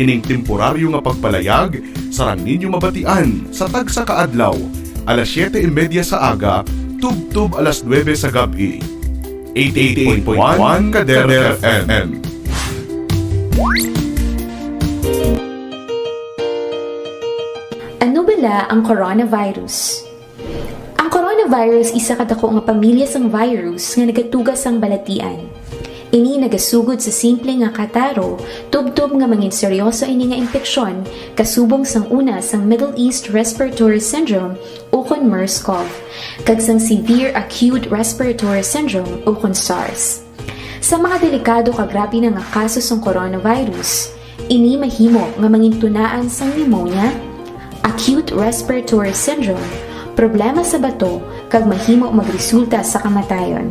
Ining temporaryo nga pagpalayag, sarang ninyo mabatian sa tagsa kaadlaw, alas 7:30 sa aga, tub-tub alas 9 sa gabi. 88.1 Kader FM. Ano bala ang coronavirus? Ang coronavirus isa kadako nga pamilya sang virus nga nagatugas ang balatian. Ini nagasugod sa simple nga kataro, tubtob nga mangin seryoso ini nga impeksyon, kasubong sang una sang Middle East Respiratory Syndrome ukon MERS-CoV, kag sang Severe Acute Respiratory Syndrome ukon SARS. Sa mga delikado kag grabe na nga kaso sang coronavirus, ini mahimo nga mangin tunaan sang pneumonia, acute respiratory syndrome, problema sa bato, kag mahimo magresulta sa kamatayon.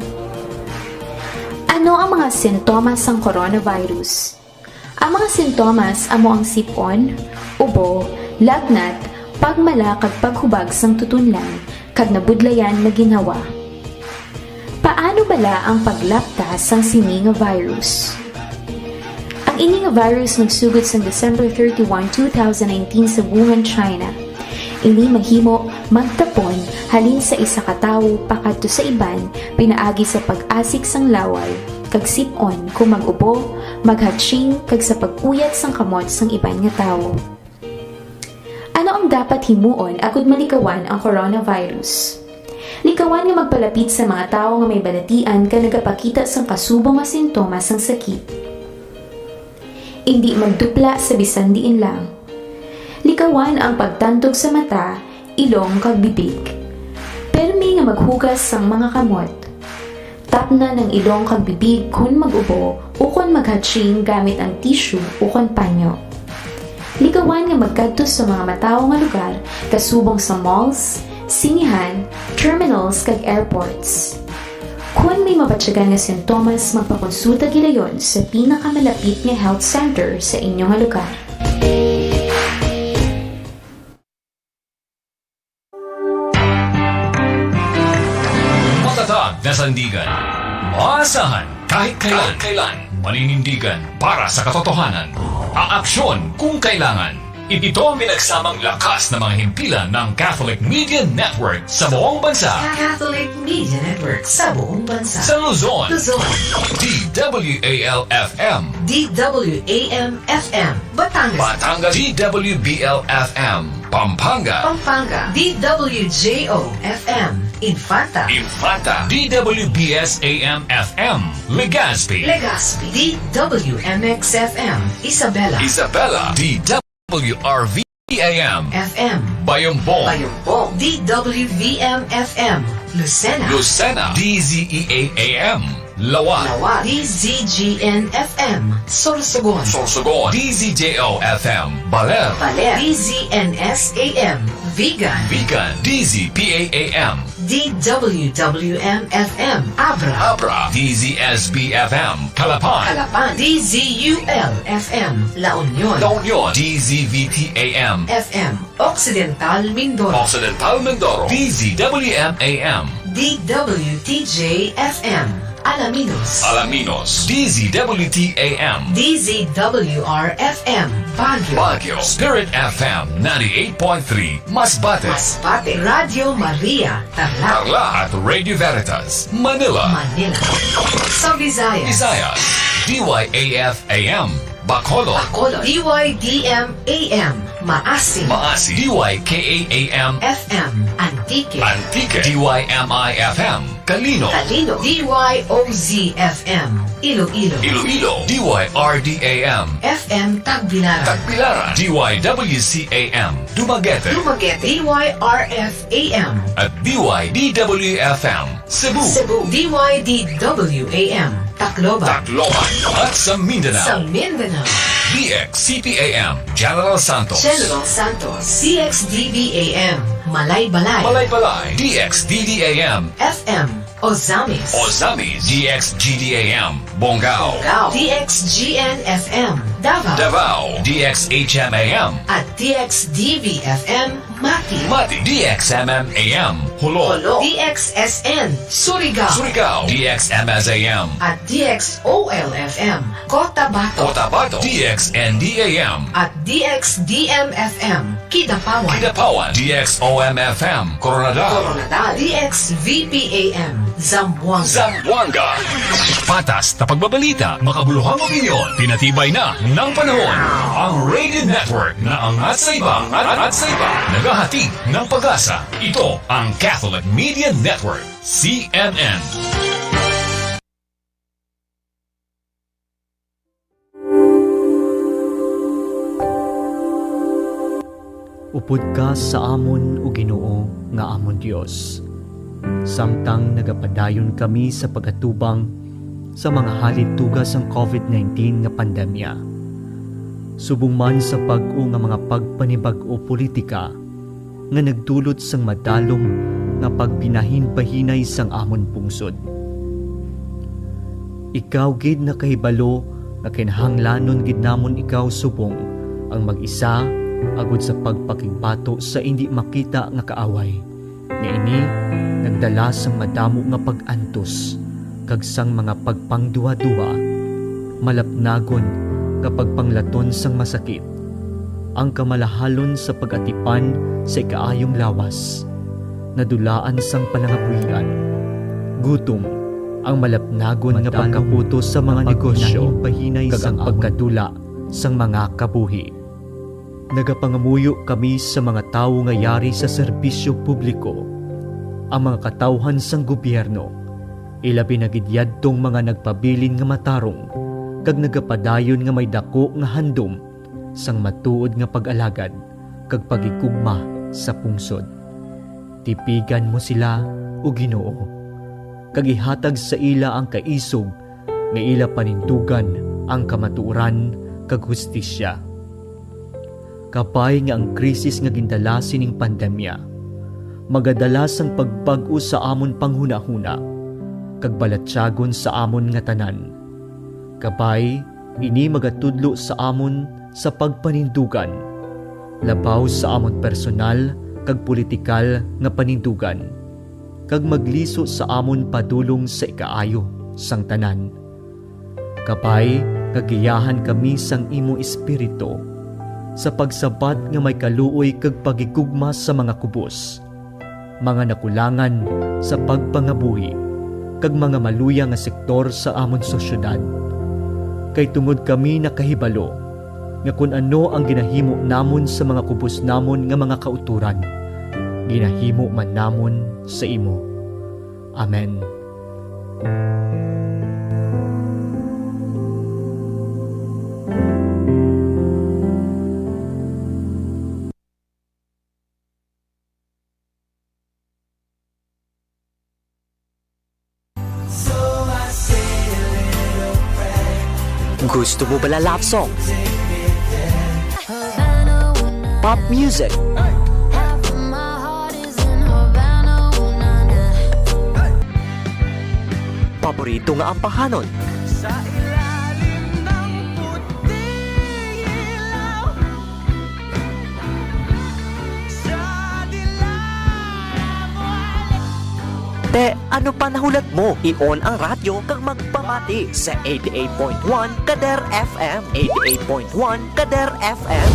Ano ang mga sintomas ng coronavirus? Ang mga sintomas amo ang sipon, ubo, lagnat, pagmala kag paghubag sang tutunlan, kag nabudlayan na ginhawa. Paano bala ang paglaptas sang sini nga virus? Ang ini nga virus nagsugod sa December 31, 2019 sa Wuhan, China. Ini mahimo magtapon halin sa isa ka tawo pakadto sa iban pinaagi sa pag-asik sang laway, kag sipon kung mag-ubo, maghatching kag sa pag-uyat sang kamot sang iban nga tawo. Ano ang dapat himuon agud malikawan ang coronavirus? Likawan nga magpalapit sa mga tawo nga may balatian ka nagapakita sang kasubong nga sintomas sang sakit. Hindi magdupla sa bisan diin lang. Likawan ang pagtantog sa mata, ilong kag bibig. Permi nga maghugas sang mga kamot. Tapna ng ilong kag bibig kung mag-ubo o kung maghatching gamit ang tissue o kung panyo. Likawan nga magkadto sa mga matawo nga lugar kasubong sa malls, sinihan, terminals kag airports. Kung may mabatyagan nga sintomas, magpakonsulta gilayon sa pinakamalapit nga health center sa inyong lugar. Matatag na sandigan. Maasahan kahit kailan. Maninindigan para sa katotohanan. Aaksyon kung kailangan. Ito ang pinagsamang lakas ng mga himpilan ng Catholic Media Network sa buong bansa. Catholic Media Network sa buong bansa. Sa Luzon, Luzon, DWAL-FM, DWAM-FM, Batangas, Batangas, DWBL-FM, Pampanga, Pampanga, DWJO-FM, Infanta, DWBS-AM-FM, Legazpi, Legazpi, DWMX-FM, Isabela, DWRV-AM, FM, Bayambong, DWVM-FM, Lucena, DZEA-AM, Lawag, DZGN-FM, Sorsogon, DZJO-FM, Baler, DZNS-AM, Vigan, DZPA-AM, DWWM-FM, Abra, DZSB-FM, Calapan, DZUL-FM, La Union, DZVT-AM, FM, Occidental Mindoro, DZWM-AM, DWTJ-FM, Alaminos, DZWT-AM, DZWR-FM, Baguio, Spirit FM 98.3, Masbate, Radio Maria, Tarlac, at Radio Veritas, Manila, sa Visayas, DYAF-AM, Bacolod, DYDM-AM, Maasim, DYKA-AM, FM, Antique, DYMI-FM, Calino, DYOZ-FM, Iloilo, DYRD-AM, FM Tagbilaran, DYWC-AM, Dumaguete, DYRF-AM, at DYDW-FM, Cebu, DYDW-AM, Tacloban, at sa Mindanao, DXCP-AM, General Santos, CXDB-AM, Malaybalay, DXDD-AM, FM, Ozamis, DXGD-AM, Bongao, DXGN-FM, Davao, DXHMAM. At DXDV-FM Mati. DXMMAM. Hulog. DXSN Surigao. DXMSAM. At DXOL-FM Cotabato. DXNDAM. At DXDM-FM Kidapawan. DXOMFM. Coronadal. DXVPAM Zamboanga. Patas na pagbabalita, makabuluhang opinyon, pinatibay na ng panahon. Ang Radio Network na angat sa iba, naghahatid ng pag-asa. Ito ang Catholic Media Network, CNN. Upod ka sa amon o Ginoo nga amon Dios. Samtang nagapadayon kami sa pagkatubang sa mga halituga sang COVID-19 nga pandemya. Subong man sa pag-o nga mga pagpanibag-o politika nga nagdulot sang madalom nga pagbinahin-bahinay sang amon pungsod. Ikaw gid na kahibalo nga kinahanglanon gid namon ikaw subong ang mag-isa agud sa pagpakigbato sa hindi makita nga kaaway. Nga ini nagdala sang madamo nga pag-antos kag sang mga pagpangduwa-duwa, malapnagon nga pagpanglaton sang masakit, ang kamalahalon sa pag-atipan sa ikaayong lawas, nadulaan sang palangabuhian, gutom, ang malapnagon nga pagkaputo sa mga negosyo, kag ang pagkadula sang mga kabuhi. Nagapangamuyo kami sa mga tawo nga yari sa serbisyo publiko, ang mga katawhan sang gobyerno, ilabi na gidyadtong mga nagpabilin nga matarong, kag nagapadayon nga may dako nga handom sang matuod nga pag-alagad kag pagikugma sa pungsod. Tipigan mo sila o Ginoo, kag ihatag sa ila ang kaisog nga ila panindugan ang kamatuoran kag hustisya. Kapay nga ang krisis nga gindala sining pandemya, magadalas ang pagbag-o sa amon panghuna-huna, kag balatyagon sa amon nga tanan. Kapay, ini magatudlo sa amon sa pagpanindugan, labaw sa amon personal kag politikal nga panindugan, kag magliso sa amon padulong sa ikaayo sang tanan. Kapay, kagiyahan kami sang imo espiritu, sa pagsabat nga may kaluoy kag pagigugma sa mga kubos, mga nakulangan sa pagpangabuhi, kag mga maluya nga sektor sa amon sosyedad. Kay tungod kami nakahibalo nga kung ano ang ginahimo namon sa mga kubos namon nga mga kauturan, ginahimo man namon sa imo. Amen. Gusto mo ba love song? Pop music? Paborito nga ang pahanon? Te, ano pa nahulat mo? I-on ang radyo kang magpamati sa 88.1 Kader FM. 88.1 Kader FM.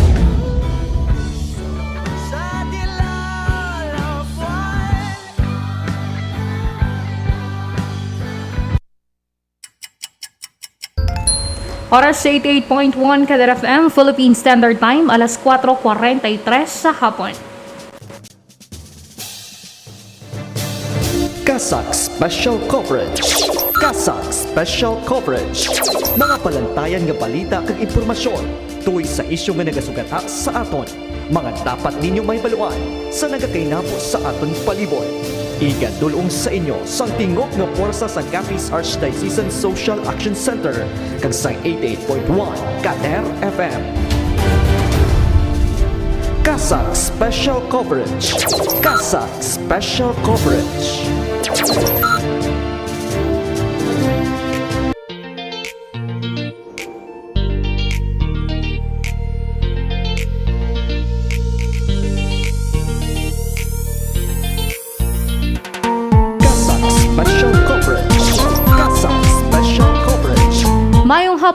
Oras sa 88.1 Kader FM, Philippine Standard Time, alas 4:43 sa hapon. Kasak Special Coverage. Kasak Special Coverage. Mga palantayan nga balita kag impormasyon tuwing sa isyu nga nagasugata sa aton. Mga dapat ninyo may baluan sa nagakainabo sa aton palibot. Igadulong sa inyo sang tingog nga porsa sa Capiz Archdiocesan Social Action Center kag sa 88.1 Kader FM. Kasak Special Coverage. Kasak Special Coverage.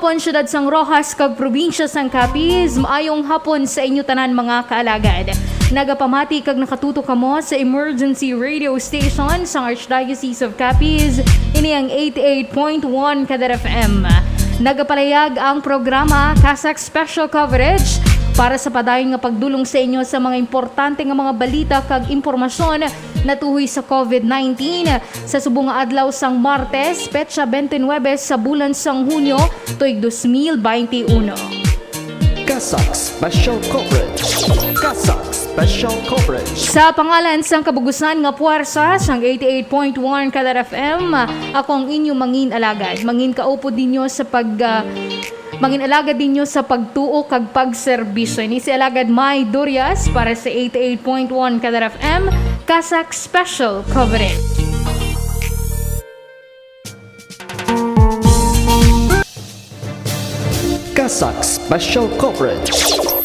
hapon syudad sang Rojas kag probinsya sang Capiz. Maayong hapon sa inyo tanan mga kaalagad. Nagapamati kag nakatuto kamo sa emergency radio station sang Archdiocese of Capiz. Ini ang 88.1 Kadar FM. Nagapalayag ang programa Kasak Special Coverage para sa padayon nga pagdulong sa inyo sa mga importante nga mga balita kag impormasyon na tuhoy sa COVID-19 sa subong nga adlaw sang Martes, petsa 29 sa bulan sang Hunyo tuig 2021. Kasak Special Coverage. Kasak Special Coverage. Sa pangalan sang kabugusan nga puwersa sang 88.1 Kadar FM, ako ang inyong mangin alagad. Mangin kaupod ninyo sa mangin alagad ninyo sa pagtuo kag pagserbisyo. Ini si alagad May Durias para sa 88.1 Kadar FM, Kasak Special Coverage. Kasak Special Coverage.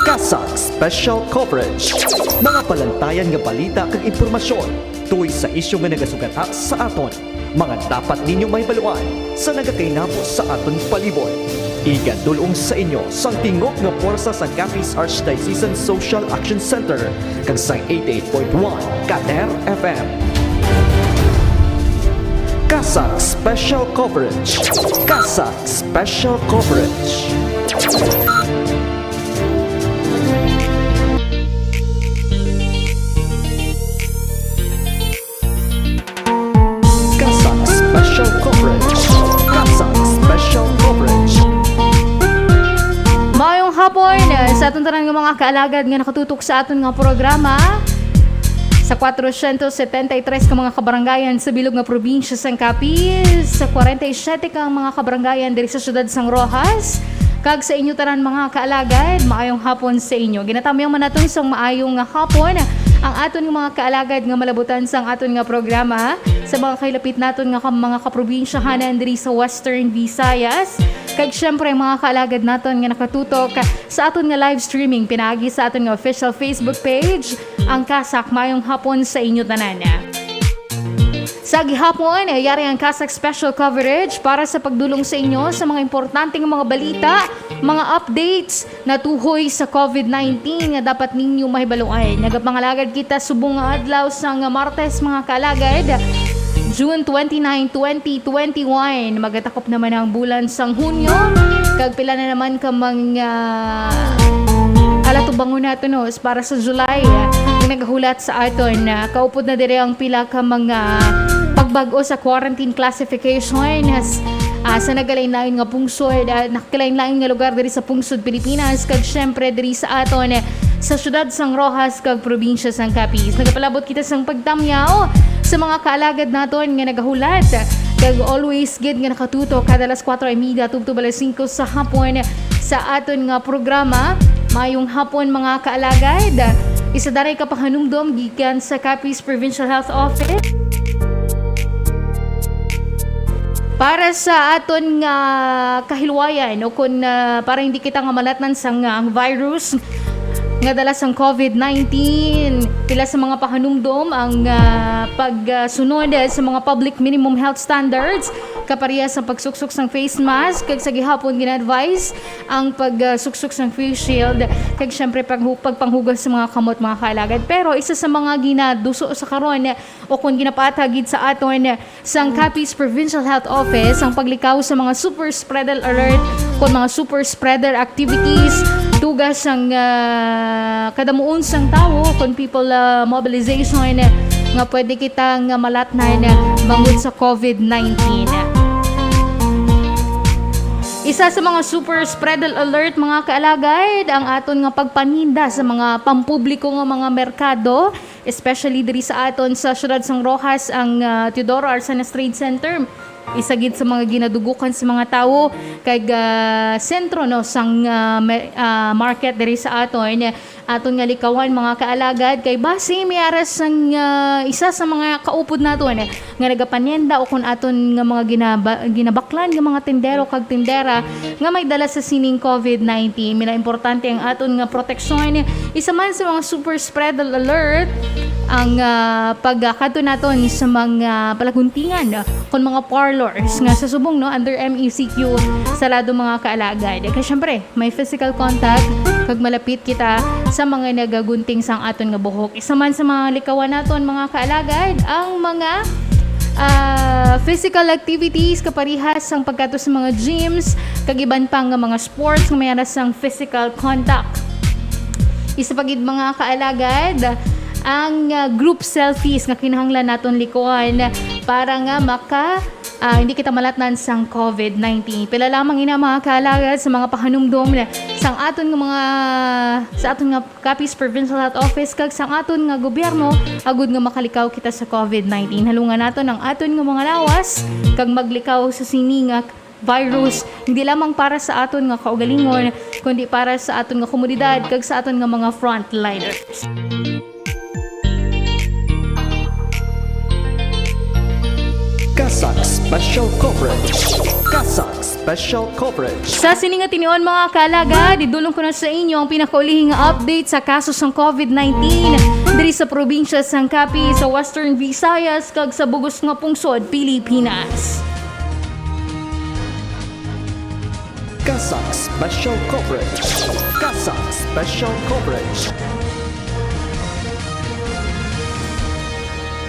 Kasak Special Coverage. Mga palantayan nga balita kag impormasyon tuwing sa isyu nga nagasugata sa aton. Mga dapat ninyong may baluan sa nagakainapos sa aton palibot. Igadulong sa inyo sang tingog nga puwersa sa Capiz Archdiocesan Social Action Center kag sa 88.1 Kadar FM. Kasak Special Coverage. Kasak Special Coverage. Kasak Special Coverage. Kasak Special Coverage. Maayong hapon sa aton tanan nga mga kaalagad nga nakatutok sa aton nga programa sa 473 ka mga kabarangayan sa bilog nga probinsya sang Capiz, sa 47 ka mga kabarangayan diri sa syudad sang Rojas, kag sa inyo tanan mga kaalagad, maayong hapon sa inyo. Ginatamyang manaton sang maayong nga hapon ang aton nga mga kaalagad nga malabutan sang aton nga programa sa mga kailapit naton nga mga kaprobinsyahanan diri sa Western Visayas. Kag syempre mga kaalagad naton nga nakatutok sa aton nga live streaming pinaagi sa aton nga official Facebook page, ang Kasak. Mayong hapon sa inyo tanan. Sa gihapon, yari ang Kasak Special Coverage para sa pagdulong sa inyo sa mga importanteng mga balita, mga updates na tuhoy sa COVID-19 nga dapat ninyo mahibaluan. Nagapangalagad kita subong nga adlaw sang Martes mga kaalagad, June 29, 2021. Magatakop naman ang bulan sang Hunyo. Kag pila na naman ka mga alatubangon nato no para sa July. Yung nagahulat sa aton na kaupod na dire ang pila ka mga pagbago sa quarantine classification sa nagalain-lain nga pungsod, nakalain-lain nga lugar diri sa pungsod Pilipinas, kag syempre diri sa aton sa syudad sang Rojas kag probinsya sang Capiz. Nagapalabot kita sang pagtamyaw sa mga kaalagad naton nga nagahulat. Kag always gid nga nakatuto kada alas 4:30 tubtob alas 5 sa hapon sa aton nga programa. Mayong hapon mga kaalagad. Isa daray ka pahanumdom gikan sa Capiz Provincial Health Office. Para sa aton nga kahilwayan o kung para hindi kita nga malatnan sang ang virus nga dala sang COVID-19, pila sa mga pahanumdom ang pagsunod sa mga public minimum health standards, kapareha sa pagsuksok sang face mask, kag sa gihapon gina-advise ang pagsuksok sang face shield, kag syempre pagpanghugas sa mga kamot mga kaalagad. Pero isa sa mga ginaduso sa karon o kung ginapatagid sa aton sang Capiz Provincial Health Office ang paglikaw sa mga super spreader alert kung mga super spreader activities, tugas ang kadamuon sang tao kung people mobilization nga pwede kitang malatnan bangod sa COVID-19. Isa sa mga super spreader alert mga kaalagad ang aton nga pagpaninda sa mga pampubliko nga mga merkado, especially diri sa aton sa syudad sang Rojas ang Teodoro Arsanas Trade Center. Isa gid sa mga ginadugukan sa mga tao kag sentro no sang market diri sa aton aton nga likawan mga kaalagad kay base may aras ang isa sa mga kaupod naton nga nagapanyenda o kun aton nga mga ginabaklan nga mga tindero kag tindera nga may dala sa sining COVID-19. Mila importante ang aton nga proteksyon. Isa man sa mga super spread alert ang pagkadto naton sa mga palaguntingan kon mga parlors nga sa subong under MECQ sa lado mga kaalagad. Kaya syempre may physical contact kag malapit kita sa mga nagagunting sang aton nga buhok. Isa man sa mga likawan naton mga kaalagad ang mga physical activities kaparihas ang pagkato sa mga gyms kag iban pang nga mga sports nga may aras sang physical contact. Isa pagid mga kaalagad ang group selfies nga kinahanglan naton likuan para nga hindi kita malatnan sang COVID-19. Pila lamang ina mga kaalagad sa mga pahanumdom sang aton nga Capiz Provincial Health Office kag sang aton nga gobyerno agud nga makalikaw kita sa COVID-19. Halungan naton ang aton nga mga lawas kag maglikaw sa sini nga virus hindi lamang para sa aton nga kaugalingon kundi para sa aton nga komunidad kag sa aton nga mga frontliners. Kasak Special Coverage. Kasak Special Coverage. Sa sininga tinion mga kalaga, didulong ko na sa inyo ang pinakaulihing update sa kaso ng COVID-19 diri sa probinsya sang Capiz sa Western Visayas kag sa bugos nga pungsod Pilipinas. Kasak Special Coverage. Kasak Special Coverage.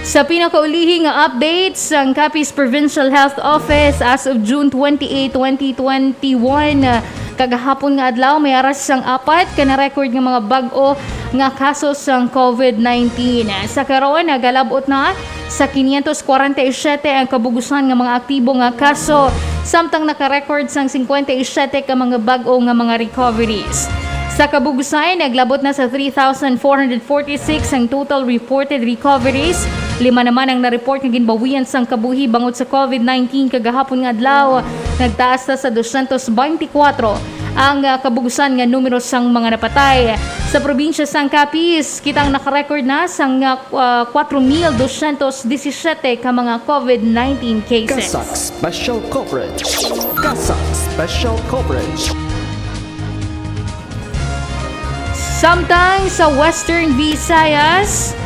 Sa pinakaulihing nga update sa Capiz Provincial Health Office as of June 28, 2021, kagahapon nga adlaw may aras sang 4 ka na-record nga mga bag-o nga kaso sang COVID-19. Sa karon nagalabot na sa 547 ang kabugusan nga mga aktibo nga kaso samtang naka-record sang 57 ka mga bag-o nga mga recoveries. Sa kabugusan, naglabot na sa 3,446 ang total reported recoveries. 5 naman ang na-report nga ginbawian sang kabuhi bangod sa COVID-19 kagahapon nga adlaw. Nagtaas na sa 224 ang kabugusan nga numero sang mga napatay. Sa probinsya sang Capiz, kitang naka-record na sang 4,217 ka mga COVID-19 cases. Kasak Special Coverage. Kasak Special Coverage. Samtang sa Western Visayas,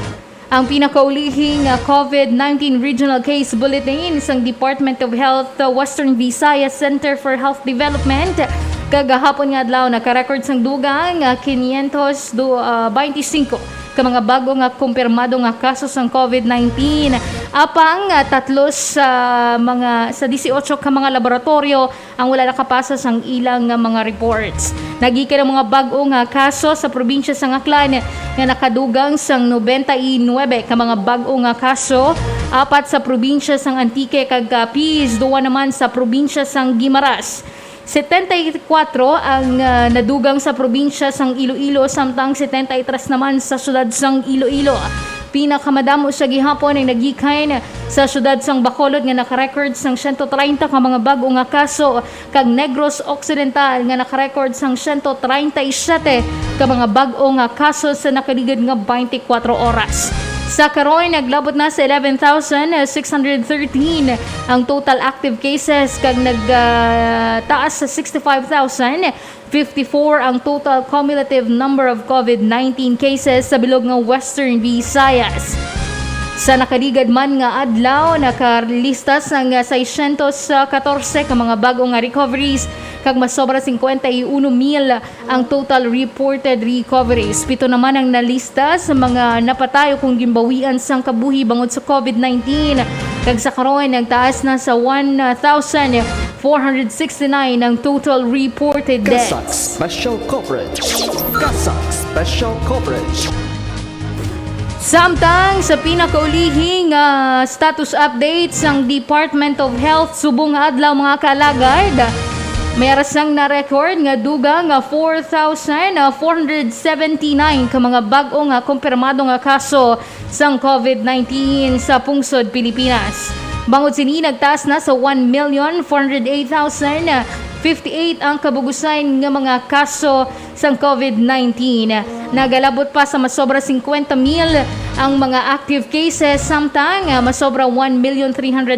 ang pinakaulihing COVID-19 Regional Case Bulletin ng Department of Health Western Visayas Center for Health Development kagahapon nga adlaw naka-record sang dugang 525 ka mga bago nga kumpirmado nga kaso sang COVID-19. Apang tatlo sa 18 ka mga laboratorio ang wala nakapasa sang ilang mga reports. Nagikan ang mga bago nga kaso sa probinsya sang Aklan nga nakadugang sang 99 ka mga bago nga kaso, 4 sa probinsya sang Antique kag Capiz, 2 naman sa probinsya sang Guimaras. 74 ang nadugang sa probinsya sang Iloilo samtang 73 naman sa syudad sang Iloilo. Pinakamadamo sa gihapon ay nagikan sa syudad sang Bacolod nga naka-record sang 130 ka mga bago nga kaso kag Negros Occidental nga naka-record sang 137 ka mga bago nga kaso sa nakaligid nga 24 oras. Sa karon naglabot na sa 11,613 ang total active cases kag nagtaas sa 65,054 ang total cumulative number of COVID-19 cases sa bilog nga Western Visayas. Sa nakaligad man nga adlaw nakalista sang 614 ka mga bago nga recoveries kag mas sobra 51,000 ang total reported recoveries. 7 naman ang nalista sa mga napatayo kung gimbawian sang kabuhi bangod sa COVID-19 kag sa karon nagtaas na sa 1,469 ang total reported Kasak deaths. Special Coverage. Kasak Special Coverage. Samtang sa pinakaulihing status update sang Department of Health subong nga adlaw mga kalagad, may arasang na-record nga dugang 4,479 ka mga bag-o nga kumpirmado nga kaso sang COVID-19 sa pungsod Pilipinas. Bangod sini nagtaas na sa 1,408,058 ang kabugusan nga mga kaso sang COVID-19. Nagalabot pa sa masobra 50,000 ang mga active cases, samtang masobra 1,300,000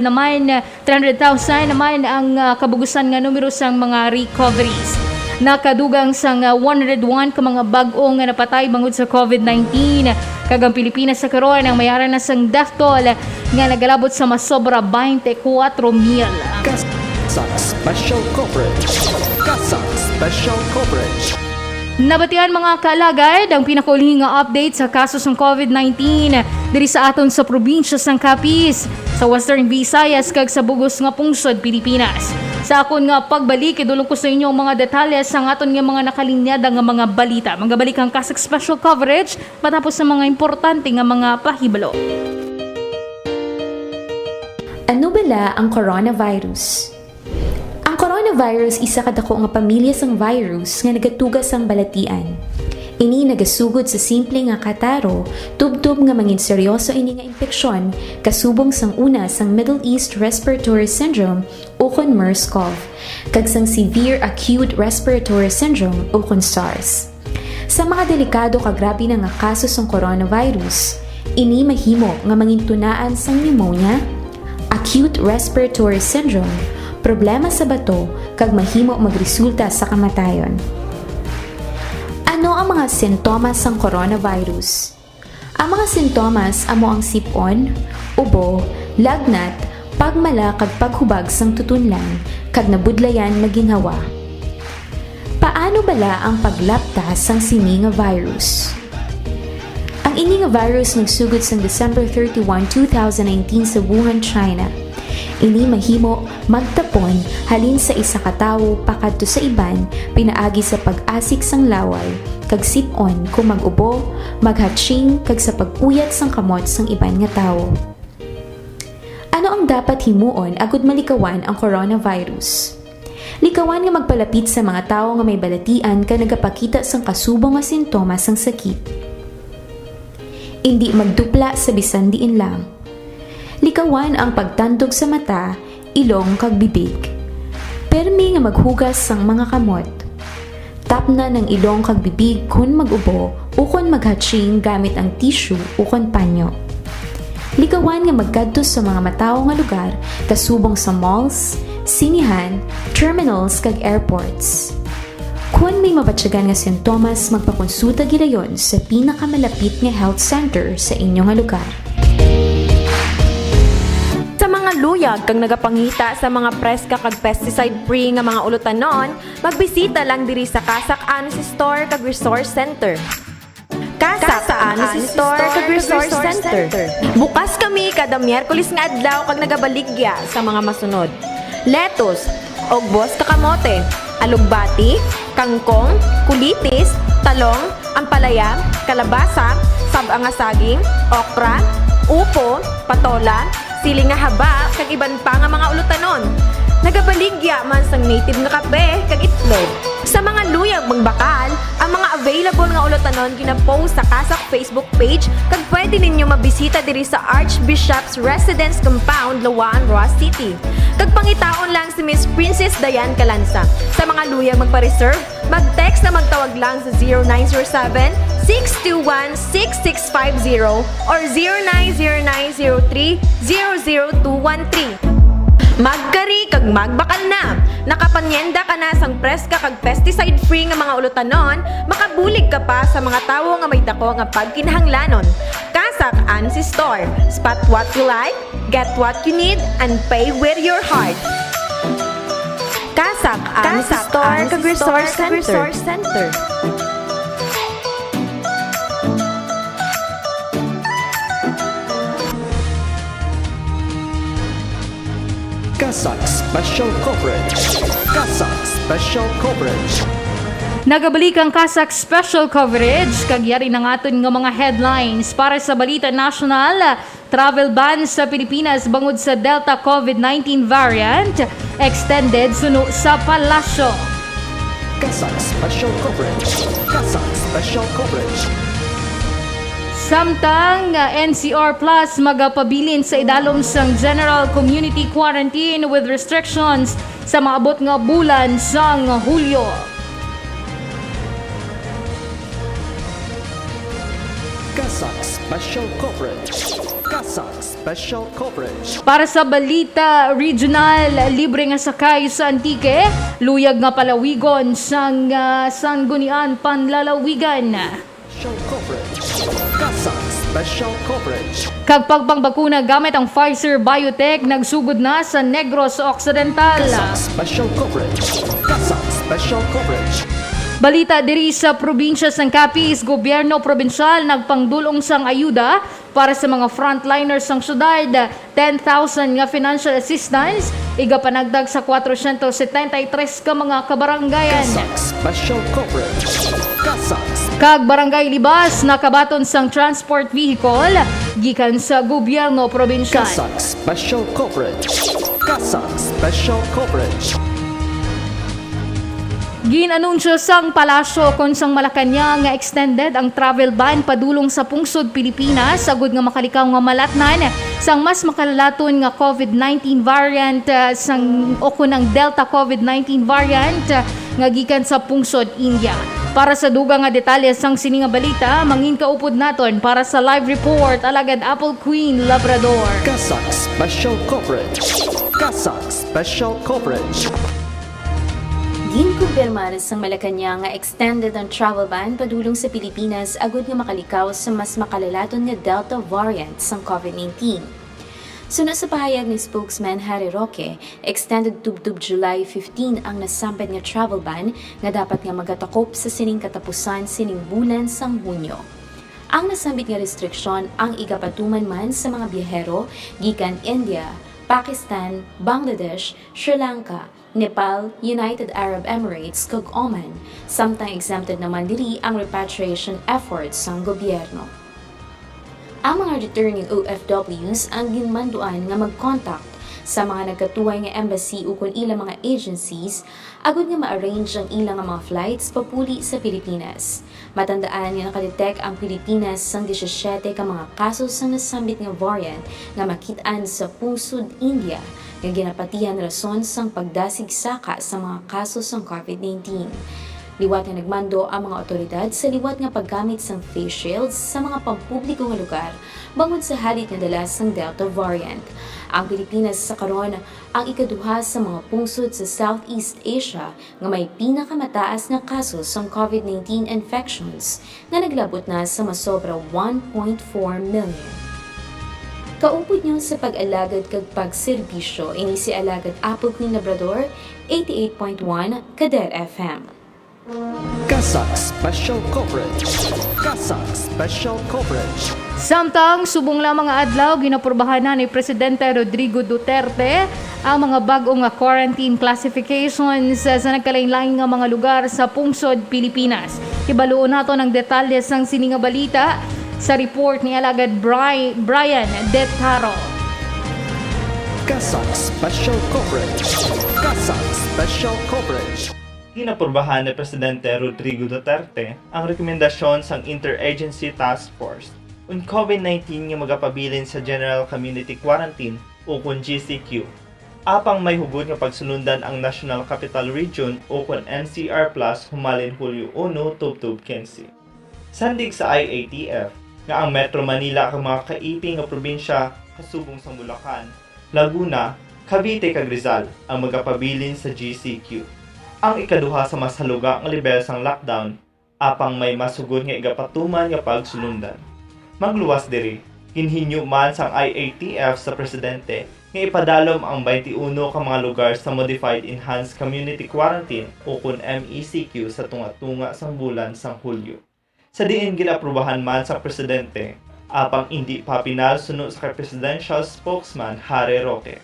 naman ang kabugusan nga numero sang mga recoveries. Nakadugang sang 101 ka mga bag-o nga napatay bangod sa COVID-19. Kagang Pilipinas sa karon ang mayara na sang death toll nga nagalabot sa masobra 24,000. Kasak Special Coverage. Kasak Special Coverage. Nabatian mga kaalagad ang pinakaulihing nga update sa kaso ng COVID-19 diri sa aton sa probinsya sang Capiz, sa Western Visayas kag sa bugos nga pungsod Pilipinas. Sa akon nga pagbalik, idulong ko sa inyo ang mga detalye sa aton nga mga nakalinyada nga mga balita. Magabalik ang Kasak Special Coverage matapos sa mga importante nga mga pahibalo. Ano bala ang coronavirus? Ang coronavirus isa kadako nga pamilya sang virus nga nagatugas sang balatian. Ini nagasugod sa simple nga kataro, tubtob nga mangin seryoso ini nga impeksyon kasubong sang una sang Middle East Respiratory Syndrome ukon MERS-CoV, kag sang Severe Acute Respiratory Syndrome ukon SARS. Sa mga delikado kag grabe na nga kaso sang coronavirus, ini mahimo nga mangin tunaan sang pneumonia, acute respiratory syndrome, problema sa bato, kag mahimo magresulta sa kamatayon. Ano ang mga sintomas ng coronavirus? Ang mga sintomas amo ang sipon, ubo, lagnat, pagmala kag paghubag sang tutunlan, kag nabudlayan maginhawa. Paano bala ang paglaptas sang sini nga virus? Ang ini nga virus nagsugod sang December 31, 2019 sa Wuhan, China. Ini mahimo magtapon halin sa isa ka tawo pakadto sa iban pinaagi sa pag-asik sang laway kag sip-on kung mag-ubo, maghatching kag sa pag-uyat sang kamot sang iban nga tawo. Ano ang dapat himuon agud malikawan ang coronavirus? Likawan nga magpalapit sa mga tawo nga may balatian ka nagapakita sang kasubong nga sintomas sang sakit. Hindi magdupla sa bisan diin lang. Likawan ang pagtandog sa mata, ilong kag bibig. Permi nga maghugas sang mga kamot. Tapna ng ilong kag bibig kun mag-ubo ukon maghatching gamit ang tissue ukon panyo. Likawan nga magkadto sa mga matawo nga lugar kasubong sa malls, sinihan, terminals kag airports. Kung may mabatyagan nga sintomas, magpakonsulta gidayon sa pinakamalapit nga health center sa inyong nga lugar. Sa mga luyag kang nagapangita sa mga preska kag pesticide-free nga mga ulutanon, magbisita lang diri sa Kasak Annecy Store kag Resource Center. Kasak Annecy Store kag Resource Center. Bukas kami kada Miyerkules nga adlaw kag nagabaligya sa mga masunod: lettuce, ogbos kakamote, alugbati, kangkong, kulitis, talong, ampalaya, kalabasa, sabang nga saging, okra, upo, patola, siling nga haba, kag iban pa nga mga ulutanon. Nagabaligya man sang native nga kape kag itlog. Sa mga luyag magbakal, ang mga available nga ulutanon gina-post sa Kasak Facebook page kag pwede ninyo mabisita diri sa Archbishop's Residence Compound, Lawaan, Roa City. Kag pangitaon lang si Miss Princess Dayan Calanza. Sa mga luyag magpa-reserve, mag-text na magtawag lang sa 0907-621-6650 or 090903-00213. Magkari kag magbakal na. Nakapanyenda ka na sang preska kag pesticide-free nga mga ulutanon, makabulig ka pa sa mga tawo nga may dako nga pagkinahanglanon. Kasak Annecy Store. Spot what you like, get what you need, and pay with your heart. Kasak Annecy Store kag Resource Center. Kasak Special Coverage. Kasak Special Coverage. Nagabalik ang Kasak Special Coverage, kagyari ng aton nga mga headlines para sa Balita National. Travel ban sa Pilipinas bangod sa Delta COVID-19 variant, extended suno sa palasyo. Kasak Special Coverage. Kasak Special Coverage. Samtang NCR Plus magapabilin sa idalom sang General Community Quarantine with restrictions sa maabot nga bulan sang Hulyo. Special Coverage. Kasag Special Coverage. Para sa balita regional, libre nga sakay sa Antique, luyag nga palawigon sang Sanggunian Panlalawigan. Special Coverage. Kasag Special Coverage. Kag pagpangbakuna gamit ang Pfizer Biotech nagsugod na sa Negros Occidental. Kasag Special Coverage. Kasag Special Coverage. Balita diri sa probinsya sang Capiz, gobyerno probinsyal nagpangdulong sang ayuda para sa mga frontliners sang syudad. 10,000 nga financial assistance, iga panagdag sa 473 ka mga kabarangayan. Kasag Special Coverage. Kasag. Kag barangay Libas nakabaton sang transport vehicle gikan sa gobyerno probinsyal. Kasag Special Coverage. Kasag Special Coverage. Ginanunsyo sang palasyo kon sang Malacañang nga extended ang travel ban padulong sa pungsod Pilipinas sagud nga makalikaw nga malatnan sang mas makalalaton nga COVID-19 variant sang o kunang Delta COVID-19 variant nga gikan sa pungsod India. Para sa dugang nga detalye sang sini nga balita, mangin kaupod naton para sa live report alagad Apple Queen Labrador. Kasag Special Coverage. Kasag Special Coverage. Ginkumpirma sa Malacañang nga extended ang travel ban padulong sa Pilipinas agud nga makalikaw sa mas makalalaton nga Delta variant sang COVID-19. Sunod sa pahayag ni spokesman Harry Roque, extended tubtub July 15 ang nasamped nga travel ban nga dapat nga magatakop sa sining katapusan sining bulan sang Hunyo. Ang nasambit nga restriksyon ang igapatuman man sa mga biyahero gikan India, Pakistan, Bangladesh, Sri Lanka, Nepal, United Arab Emirates, kag Oman, samtang exempted naman diri ang repatriation efforts sang gobyerno. Ang mga returning OFWs ang ginmanduan nga mag-contact sa mga nagkatuway nga embassy ukon ilang mga agencies agud nga ma-arrange ang ilang nga mga flights papuli sa Pilipinas. Matandaan nga nakadetect ang Pilipinas sang 17 ka mga kaso sang nasambit nga variant nga makitaan sa pungsod India nga ginapatihan rason sang pagdasig saka sa mga kaso sang COVID-19. Liwat nga nagmando ang mga otoridad sa liwat nga paggamit sang face shields sa mga pampubliko nga lugar bangod sa halit nga dala sang Delta variant. Ang Pilipinas sa karon ang ikaduha sa mga pungsod sa Southeast Asia nga may pinakamataas nga kaso sang COVID-19 infections nga naglabot na sa masobra 1.4 million. Kaupod niyo sa pag-alagad kag pagserbisyo ini si Alagad Apple Queen Labrador, 88.1 Kader FM. Kasag Special Coverage. Kasag Special Coverage. Samtang subong lang mga adlaw ginapurbahan na ni Presidente Rodrigo Duterte ang mga bag-ong nga quarantine classifications sa nagkalain-lain nga mga lugar sa pungsod Pilipinas. Ibaluon nato ng detalye sang sini nga balita sa report ni Alagad Brian Detaro. Kasag Special Coverage. Kasag Special Coverage. Ginapurbahan ni Presidente Rodrigo Duterte ang rekomendasyon sang Interagency Task Force on COVID-19 nga magapabilin sa General Community Quarantine o kung GCQ. Apang may hugod nga pagsunundan ang National Capital Region o kung NCR Plus humalin Hulyo 1 tubtub 15. Sandig sa IATF nga ang Metro Manila kang mga kaiping nga probinsya kasubong sa Bulacan, Laguna, Cavite kag Rizal ang magapabilin sa GCQ. Ang ikaduha sa mas haluga nga level sang lockdown, apang may masugod nga igapatuman nga pagsulundan. Magluwas diri, hinhinyo man sang IATF sa presidente nga ipadalom ang 21 ka mga lugar sa Modified Enhanced Community Quarantine o kun MECQ sa tunga-tunga sang bulan sang Hulyo. Sa diin ginaprubahan man sa presidente, apang hindi pa pinalsunod sa presidential spokesman Harry Roque.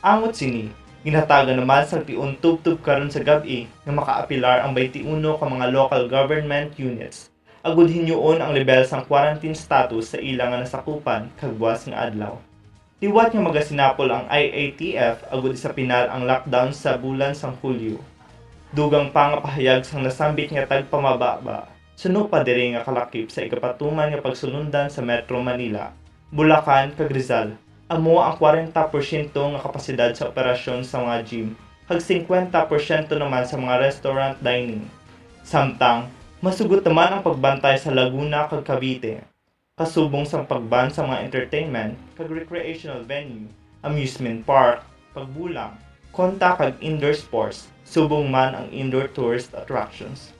Angot sini, ginhatagan naman sa tiun tubtub karon sa gabi nga makaapilar ang 21 ka mga local government units. Agud hinyoon ang level sang quarantine status sa ilang nga nasakupan kag buwas nga adlaw. Liwat nga magasinapol ang IATF agud sa pinal ang lockdown sa bulan sang Hulyo. Dugang pangapahayag sang nasambit nga tagpamababa, suno pa diri nga kalakip sa ikapatuman nga pagsulundan sa Metro Manila, Bulacan kag Rizal. Amo ang 40% nga kapasidad sa operasyon sa mga gym, kag 50% naman sa mga restaurant dining. Samtang, masugot naman ang pagbantay sa Laguna kag Cavite. kasubong sa pagban sa mga entertainment kag recreational venue, amusement park, pagbulang, konta kag indoor sports, subong man ang indoor tourist attractions.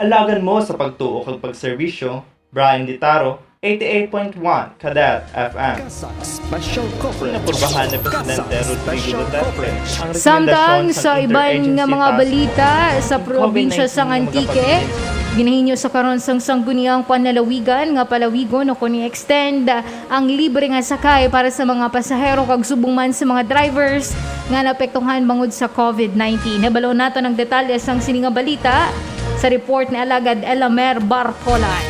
Alagan mo sa pagtuo kag pagserbisyo, Brian Ditaro, 88.1 Cadet FM. Kasak Special Coverage. Pinapurbahan ni Presidente Rodrigo Duterte ang Samtang rekomendasyon sa sang ibang Interagency nga mga Task balita Force sa on probinsya COVID-19 sang nga Antique, magapabilin. ginahinyo sa karon sang sangguniang panlalawigan nga palawigon o kung i-extend ang libre nga sakay para sa mga pasahero kag subong man sa mga drivers nga naapektuhan bangod sa COVID-19. Nabalo nato ng detalye sang sini nga balita sa report ni Alagad Elamer Bartolay.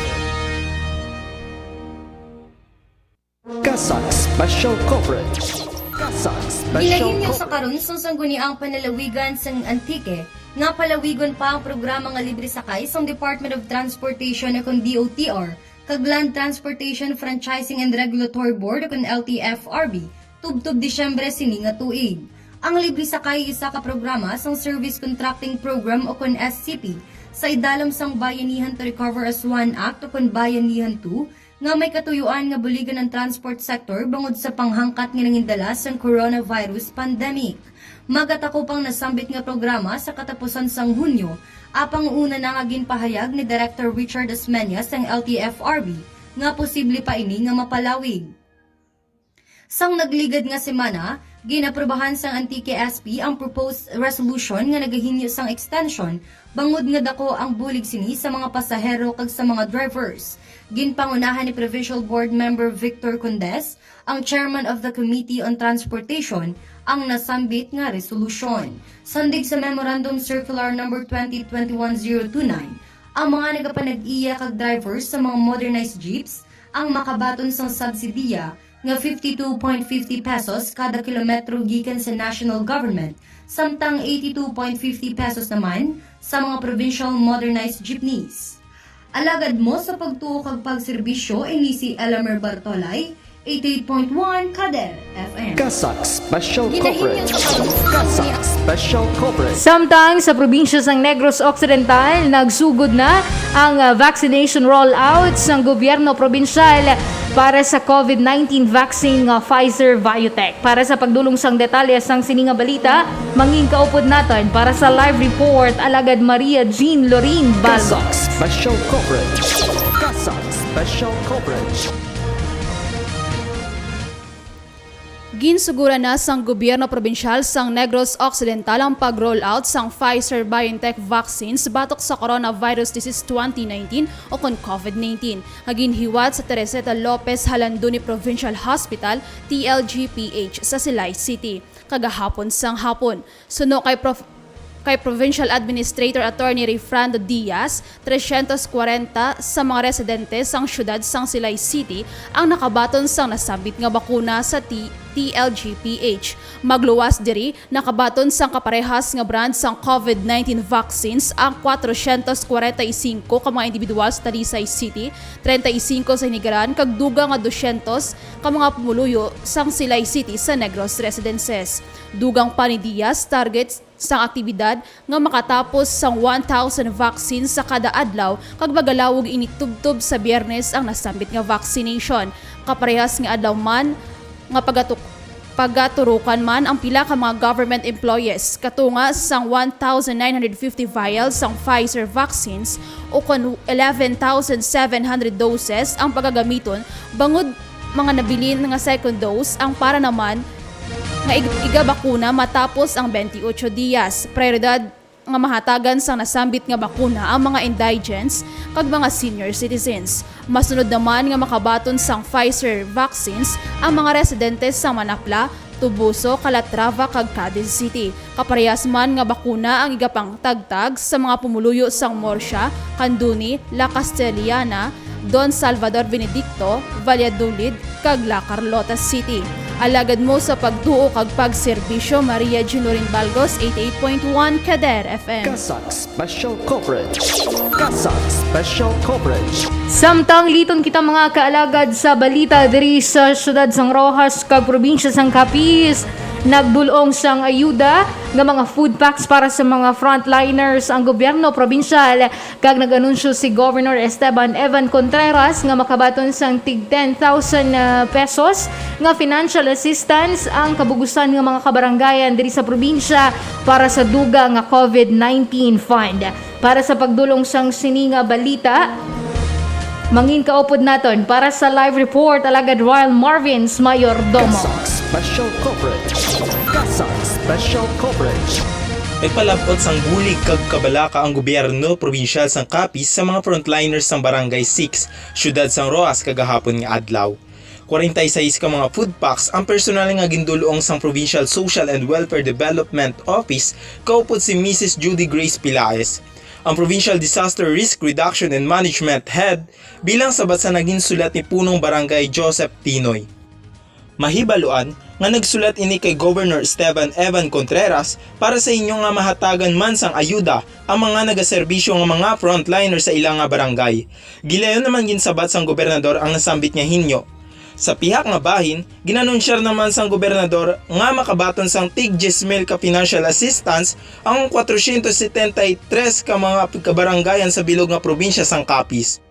Kasak Special Coverage. Kasak Special Ginahinyo sa Coverage. karon sang sangguniang panlalawigan sang Antique nga palawigon pa ang programa nga libre sakay sang Department of Transportation o kung DOTR kag Land Transportation Franchising and Regulatory Board o kung LTFRB tubtob Disyembre sini nga tuig. Ang libre sakay isa ka programa sang Service Contracting Program o kung SCP sa idalom sang Bayanihan to Recover as One Act o kung Bayanihan 2 nga may katuyuan nga buligan ng transport sector bangod sa panghangkat nga nangindala sa coronavirus pandemic. Magatako pang nasambit nga programa sa katapusan sang Hunyo, apang una na nga ginpahayag ni Director Richard Asmeñas ng LTFRB nga posible pa ini nga mapalawig. Sang nagligad nga semana, ginaprobahan sang Antique SP ang proposed resolution nga nagahinyo sang extension bangod nga dako ang bulig sini sa mga pasahero kag sa mga drivers. Ginpangunahan ni Provincial Board Member Victor Condes, ang Chairman of the Committee on Transportation, ang nasambit nga resolusyon. Sandig sa Memorandum Circular No. 2021-029, ang mga nagapanag-iya kag drivers sa mga modernized jeeps ang makabaton sang subsidiya nga 52.50 pesos kada kilometro gikan sa national government, samtang 82.50 pesos naman sa mga provincial modernized jeepneys. Alagad mo sa pagtuo kag pagserbisyo ini si Elamer Bartolay, 88.1 Cadet FM. Kasak Special Ginahinyo Coverage. sa karon sang Kasak Special Coverage. Samtang sa probinsya ng Negros Occidental, nagsugod na ang vaccination rollout ng gobyerno probinsyal para sa COVID-19 vaccine nga Pfizer-BioNTech. Para sa pagdulong sang detalye sang sininga balita, manging kaupod natin para sa live report Alagad Maria Jean Lorin Balbo. Kasak Special Coverage. Kasak Special Coverage. Ginsugura na sang gobyerno probinsyal sang Negros Occidental ang pag-roll out sang Pfizer-BioNTech vaccines batok sa coronavirus disease 2019 o kon COVID-19. Haginhiwat sa Teresita Lopez Halanduni Provincial Hospital, TLGPH sa Silay City. Kagahapon sang hapon. Suno kay Provincial Administrator Attorney Refrando Diaz, 340 sa mga residente sang syudad sang Silay City ang nakabaton sang nasabit nga bakuna sa TLGPH. Magluwas diri nakabaton sang kaparehas nga brand sang COVID-19 vaccines ang 445 ka mga individual sa Talisay City, 35 sa Hinigaran kag duga nga 200 ka mga pumuluyo sang Silay City sa Negros Residences. Dugang pa ni Diaz targets sang aktibidad nga makatapos sang 1,000 vaccines sa kada adlaw kag magalawog initubtob sa Biyernes ang nasambit nga vaccination. Kaparehas nga adlaw man nga pagaturukan man ang pila ka mga government employees katunga sang 1,950 vials sang Pfizer vaccines o kon 11,700 doses ang pagagamiton bangod mga nabilin nga second dose ang para naman nga igabakuna matapos ang 28 dias. Prioridad nga mahatagan sang nasambit nga bakuna ang mga indigents kag mga senior citizens. Masunod naman nga makabaton sang Pfizer vaccines ang mga residente sa Manapla, Tubuso, Calatrava kag Cadiz City. Kaparehas man nga bakuna ang igapang tagtag sa mga pumuluyo sang Morsha, Canduni, La Castellana, Don Salvador Benedicto, Valladolid kag La Carlota City. Alagad mo sa pagtuo kag pagserbisyo Maria Junorin Balgos, 88.1 Cadet FM. Kasak Special Coverage. Kasak Special Coverage. Samtang liton kita mga kaalagad sa balita diri sa syudad sang Rojas kag probinsya sang Capiz, nagbulong sang ayuda nga mga food packs para sa mga frontliners ang gobyerno probinsyal kag nag-anunsyo si Governor Esteban Evan Contreras nga makabaton sang tig 10,000 pesos nga financial assistance ang kabugusan nga mga kabarangayan diri sa probinsya para sa duga nga COVID-19 fund. Para sa pagdulong sang sininga balita, mangin kaupod naton para sa live report alagad Royal Marvins Mayordomo. Kasak Special Coverage. Kasak Special Coverage. Nagpalabot sang bulig kag kabalaka ang gobyerno probinsyal sang Capiz sa mga frontliners sang Barangay 6, syudad sang Roas kagahapon nga adlaw. 46 ka mga food packs ang personal nga gindulong sang Provincial Social and Welfare Development Office kaupod si Mrs. Judy Grace Pilaes, ang Provincial Disaster Risk Reduction and Management Head bilang sabat sa naging sulat ni Punong Barangay Joseph Tinoy. Mahibaluan nga nagsulat ini kay Governor Esteban Evan Contreras para sa inyo nga mahatagan man sang ayuda ang mga nagaserbisyo nga mga frontliner sa ilang nga barangay. Gilayon naman ginsabat sang gobernador ang nasambit nga hinyo. Sa pihak nga bahin, ginanunsyar naman sang gobernador nga makabaton sang tig 10,000 ka financial assistance ang 473 ka mga kabarangayan sa bilog nga probinsya sang Capiz.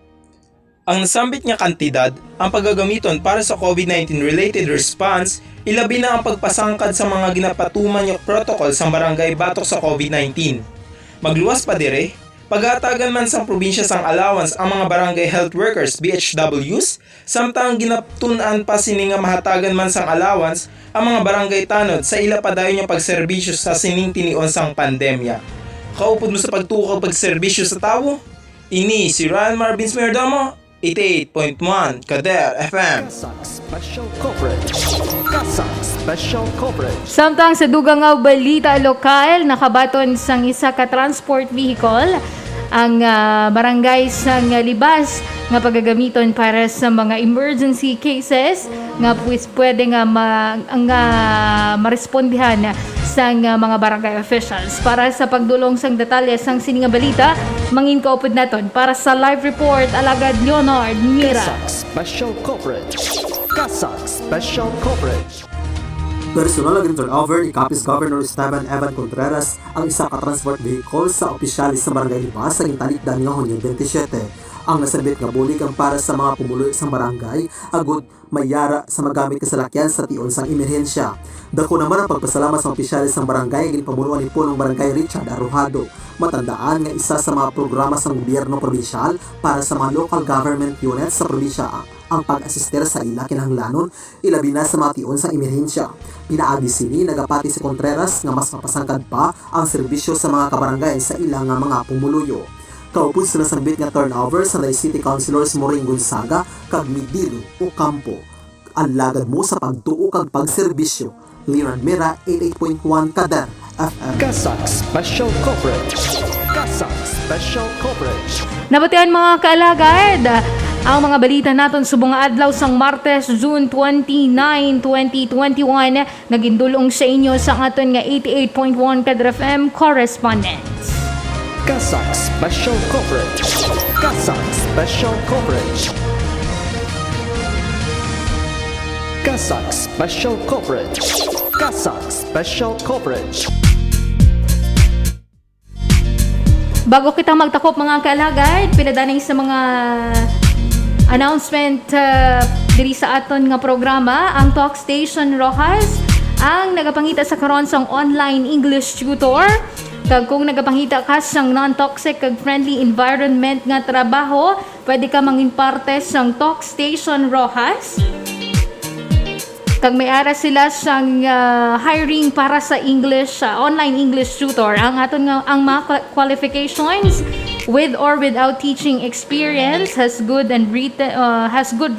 Ang nasambit nga kantidad ang paggagamiton para sa COVID-19 related response, ilabi na ang pagpasangkad sa mga ginapatuman yung protocol sa barangay batok sa COVID-19. Magluwas pa dire, pagatagan man sang probinsya sang allowance ang mga barangay health workers BHWs, samtang ginaptunan pa sini nga mahatagan man sang allowance ang mga barangay tanod sa ila padayon yung pagserbisyo sa sining tinion sang pandemya. Kaupod mo sa pagtukang pagserbisyo sa tawo? Ini si Ryan Marvins Mayordomo, 88.1 Kader FM. Kasak Special Coverage. Kasak Special Coverage. Samtang sa dugang nga balita lokal, nakabaton sang isa ka transport vehicle ang barangay sang Libas nga paggagamiton para sa mga emergency cases nga pwede nga marespondihan sang mga barangay officials. Para sa pagdulong sang detalye sang sininga balita, mangin kaupod naton para sa live report alagad Leonard Mira. Kasak Special Coverage. Kasak Special Coverage. Personal naging turnover ni Capiz Governor Esteban Evan Contreras ang isa ka transport vehicle sa opisyalis sa Barangay Libas sa Intalikdan nga Hunyo 27. Ang nasabit nga bulig ang para sa mga pumuloy sa barangay, agud mayara sa magamit kasalakyan sa tion sang emerhensya. Dako naman ang pagpasalamat sa opisyalis ng barangay ginpamunuan ni Punong Barangay Richard Arrojado. Matandaan nga isa sa mga programa sa gobyerno probinsyal para sa mga local government units sa probinsya ang pag-asister sa ila kinahanglanon ilabi na sa mga tion sa emerhensya. Pinaagi sini nagapati si Contreras nga mas mapasangkad pa ang serbisyo sa mga kabarangay sa ilang mga pumuluyo. Kaupod sa nasambit nga turnover sa City Councilors Moring Gonzaga kag Midilo o Campo. Alagad mo sa pagtuo kag pagserbisyo. Leonard Mira, 88.1 Kader FM. Kasak Special Coverage. Kasak Special Coverage. Nabatian mga kaalagad, ang mga balita naton subong adlaw sang Martes, June 29, 2021, nagindulong sa inyo sa aton nga 88.1 Kader FM correspondence. Kasak Special Coverage. Kasak Special Coverage. Kasak Special Coverage. Kasak Special Coverage. Bago kita magtakop mga kaalagad, pinadaning sa mga announcement diri sa aton nga programa, ang Talk Station Rojas ang nagapangita sa karon sang online English tutor. Kag kung nagapangita ka sang non-toxic kag friendly environment nga trabaho, pwede ka mangin parte sang Talk Station Rojas. Kag may ara sila sang hiring para sa English online English tutor. Ang aton nga ang mga qualifications: with or without teaching experience, has good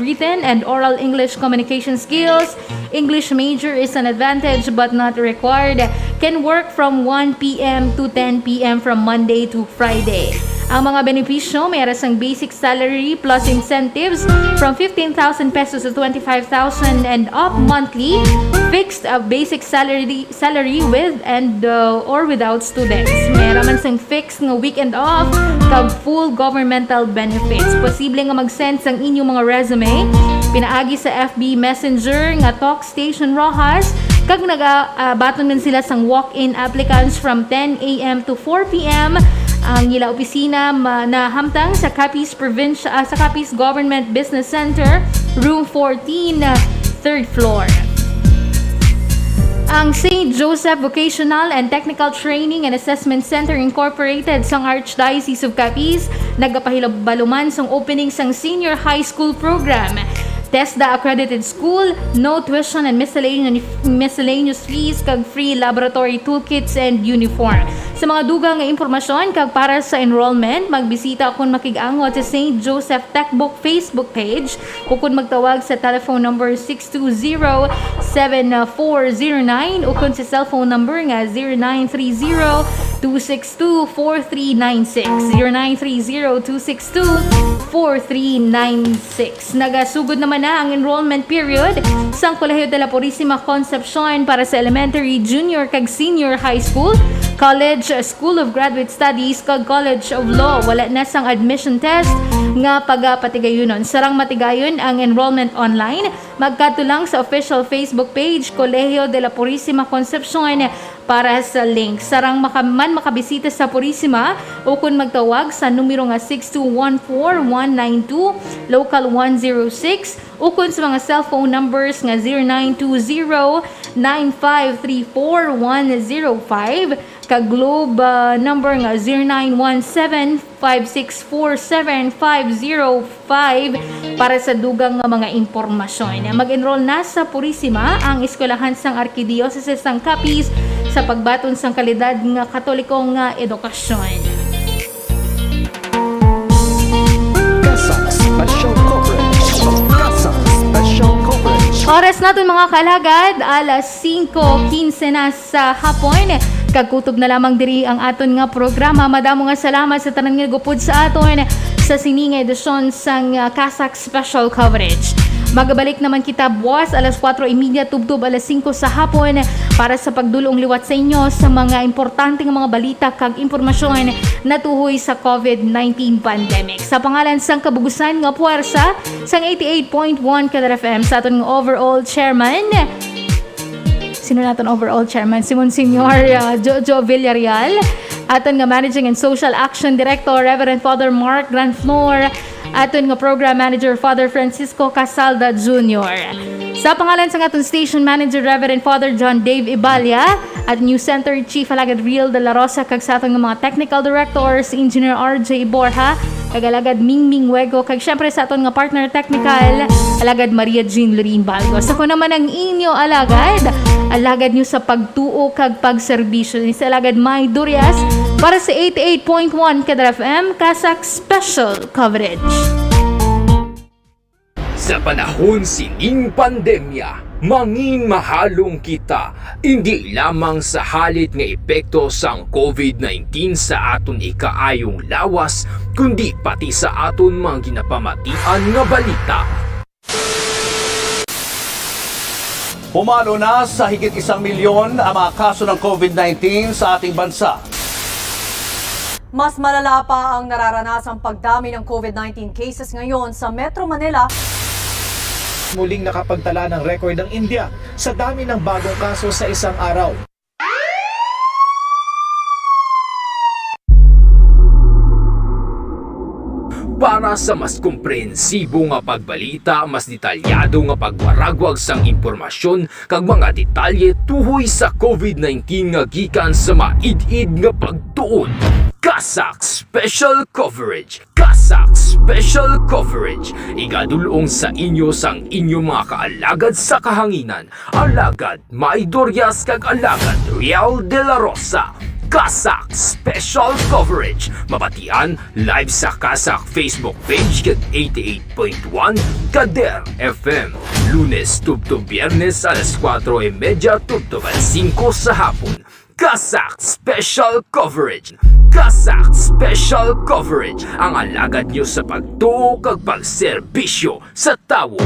written and oral English communication skills. English major is an advantage but not required. Can work from 1 p.m. to 10 p.m. from Monday to Friday. Ang mga benepisyo, may arasang basic salary plus incentives from 15,000 pesos to 25,000 and up monthly. Fixed basic salary with and or without students. May raman sang fixed nga weekend off kag full governmental benefits. Posible nga mag-send sang inyong mga resume pinaagi sa FB Messenger nga Talk Station Rojas kag nagabaton man sila sang walk-in applicants from 10 a.m. to 4 p.m. Ang ila opisina na hamtang sa Capiz sa Capiz Government Business Center, Room 14, 3rd floor. Ang St. Joseph Vocational and Technical Training and Assessment Center Incorporated sang Archdiocese of Capiz nagapahilabaluman sang opening sang senior high school program. TESDA accredited school, no tuition and miscellaneous fees kag free laboratory toolkits and uniform. Sa mga dugang nga impormasyon kag para sa enrollment, magbisita kung makig-angot sa St. Joseph Techbook Facebook page o kung magtawag sa telephone number 620-7409 o kung sa cellphone number nga 0930-262-4396 0930-262-4396. Nagasugod naman na ang enrollment period sa Colegio de la Purísima Concepcion para sa elementary, junior kag senior high school, college, School of Graduate Studies kag College of Law. Wala na sang admission test nga pagapatigayonon. Sarang matigayon ang enrollment online. Magkatulang sa official Facebook page Colegio de la Purísima Concepcion para sa link. Sarang makabisita sa Purísima o kung magtawag sa numero nga 6214192 local 106 o kung sa mga cellphone numbers nga 0920-9534-105 kag Globe number nga 0917-5647-505 para sa dugang nga mga impormasyon. Mag-enroll na sa Purísima ang eskwelahan sang Arkidiocese sang Capiz sa pagbaton sang kalidad nga katolikong nga edukasyon. Kasak Special Coverage. Kasak Special Coverage. Oras natin mga kalagad, alas 5:15 na sa hapon. Kagkutob na lamang diri ang aton nga programa. Madamo nga salamat sa tanan nga gupod sa aton sa sining edisyon sang Kasak Special Coverage. Magabalik naman kita buwas alas 4:30 tubtob alas 5 sa hapon para sa pagdulong liwat sa inyo sa mga importanteng mga balita kag impormasyon na tuhoy sa COVID-19 pandemic. Sa pangalan sang kabugusan nga puwersa sang 88.1 Kadar FM sa aton nga overall chairman. Sino natin overall chairman? Si Monsignor Jojo Villarreal. Aton nga Managing and Social Action Director Reverend Father Mark Granflor. Aton nga Program Manager Father Francisco Casalda Jr. Sa pangalan sa aton Station Manager Reverend Father John Dave Ibalia at New Center Chief Alagad Real de la Rosa kag sa aton nga mga Technical Directors Engineer RJ Borja kag Alagad Mingming Wego kag syempre sa aton nga Partner Technical Alagad Maria Jean Lorin Balgos. Ako naman ang inyo alagad nyo sa pagtuo kag pagserbisyo ni sa Alagad May Durias para sa 88.1 Kadar FM Kasak Special Coverage. Sa panahon sining pandemya, mangin mahalong kita, hindi lamang sa halit nga epekto sang COVID-19 sa aton ikaayong lawas, kundi pati sa aton mga ginapamatian nga balita. Pumalo na sa higit 1 milyon ang mga kaso ng COVID-19 sa ating bansa. Mas malala pa ang nararanasang pagdami ng COVID-19 cases ngayon sa Metro Manila. Muling nakapagtala ng record ng India sa dami ng bagong kaso sa isang araw. Para sa mas komprehensibo nga pagbalita, mas detalyado nga pagwaragwag sang impormasyon kag mga detalye tuhoy sa COVID-19 nga gikan sa maid-id nga pagtuon. Kasak Special Coverage. Kasak Special Coverage. Igadulong sa inyo sang inyong mga kaalagad sa kahanginan. Alagad May Durias kag Alagad Real de la Rosa. Kasak Special Coverage. Mabatian live sa Kasak Facebook page kag 88.1 Kader FM. Lunes tubto Biyernes alas 4:30 tubto alas 5 sa hapon. Kasak Special Coverage. Kasak Special Coverage. Ang alagad nyo sa pagtuo kag pagserbisyo sa tawo.